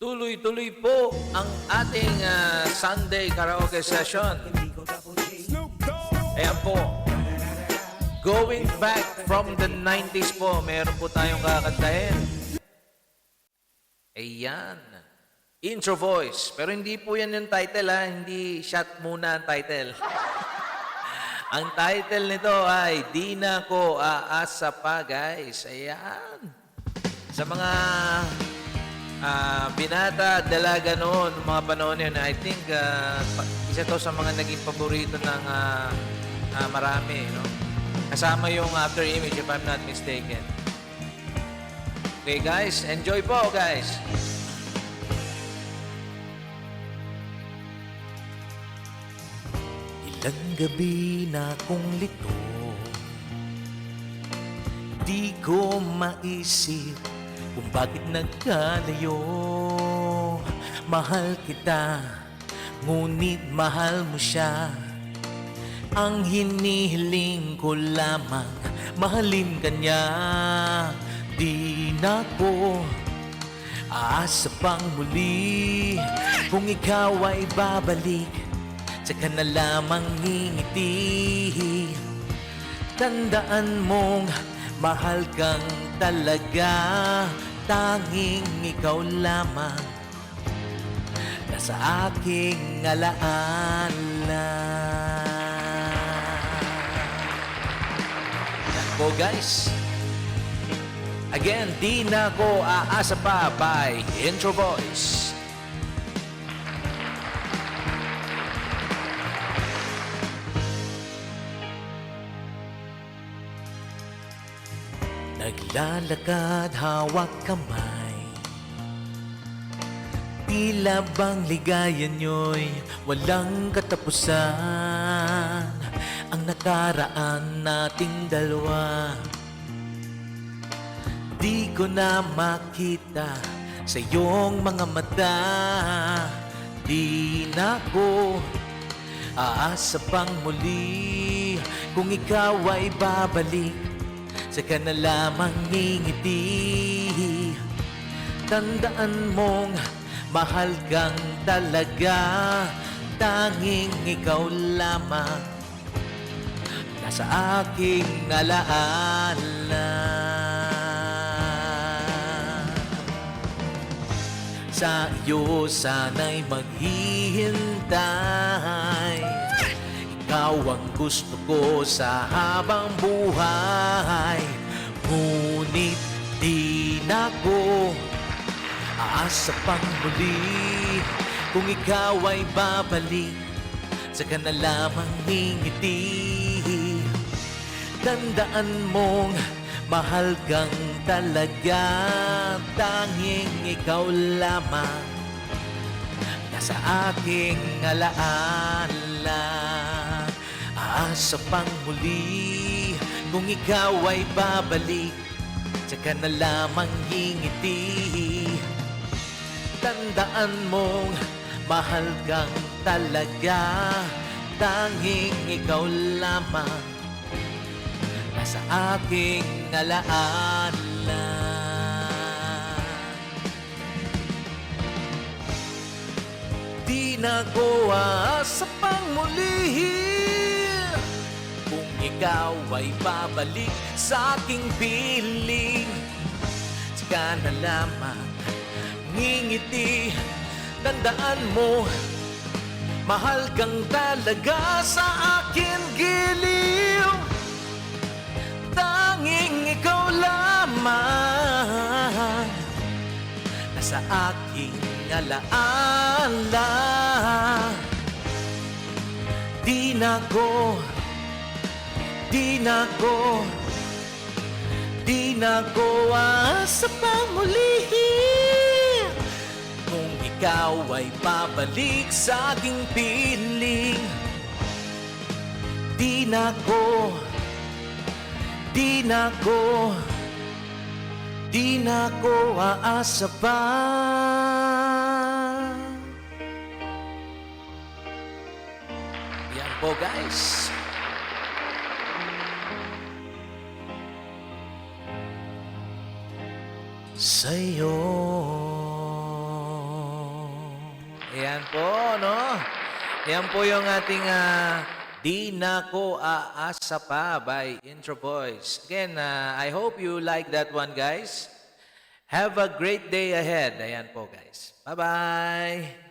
Tuloy-tuloy po ang ating Sunday karaoke session. Ayan po. Going back from the 90s po, meron po tayong kakantahin. Ayan. Intro voice. Pero hindi po yan yung title ha. Hindi shot muna ang title. Ang title nito ay Di Na Ko Aasa Pa, guys. Ayan. Sa mga binata, dalaga noon, mga panahon yun, I think isa to sa mga naging paborito ng marami, no? Kasama yung After Image, if I'm not mistaken. Okay, guys. Enjoy po, guys. Ilang gabi na kong lito, di ko maisip kung bakit nagkalayo. Mahal kita, ngunit mahal mo siya. Ang hinihiling ko lamang, mahalin ka niya. Di na ko aasa pang muli, kung ikaw ay babalik, tsaka na lamang ngingiti. Tandaan mong mahal kang talaga, tanging ikaw lamang nasa aking alaala. Yan po, guys. Again, Di Na Ko Aasa Pa by Intro Voice. Naglalakad hawak kamay, tila bang ligaya nyo'y walang katapusan. Ang nakaraan nating dalawa, di ko na makita sa iyong mga mata. Di na ko aasa pang muli, kung ikaw ay babalik, saka na lamang ngingiti. Tandaan mong mahal kang talaga, tanging ikaw lamang nasa aking alaala. Sa iyo sana'y maghihintay, ikaw ang gusto ko sa habang buhay. Ngunit di na ko aasa pang muli, kung ikaw ay babalik, saka na lamang ngingiti. Tandaan mong mahal kang talaga, tanging ikaw lamang nasa aking alaala. Aasa pang muli, kung ikaw ay babalik, tsaka na lamang ngingiti. Tandaan mong mahal kang talaga, tanging ikaw lamang nasa aking alaala. Di na ko aasa pang muli, kung ikaw ay babalik sa aking piling, tsaka na lamang ngingiti. Tandaan mo, mahal kang talaga sa akin giliw, tanging ikaw lamang nasa aking alaala. Di na ko, di na ko, di na ko aasa pang muli, kung ikaw ay babalik sa aking piling. Di na ko, di na ko, di na ko aasa pa. Yan po, guys. Sa'yo Ayan po, no? Yan po yung ating Di Na Ko Aasa Pa by Intro Boys. Again, I hope you like that one, guys. Have a great day ahead. Ayan po, guys. Bye-bye!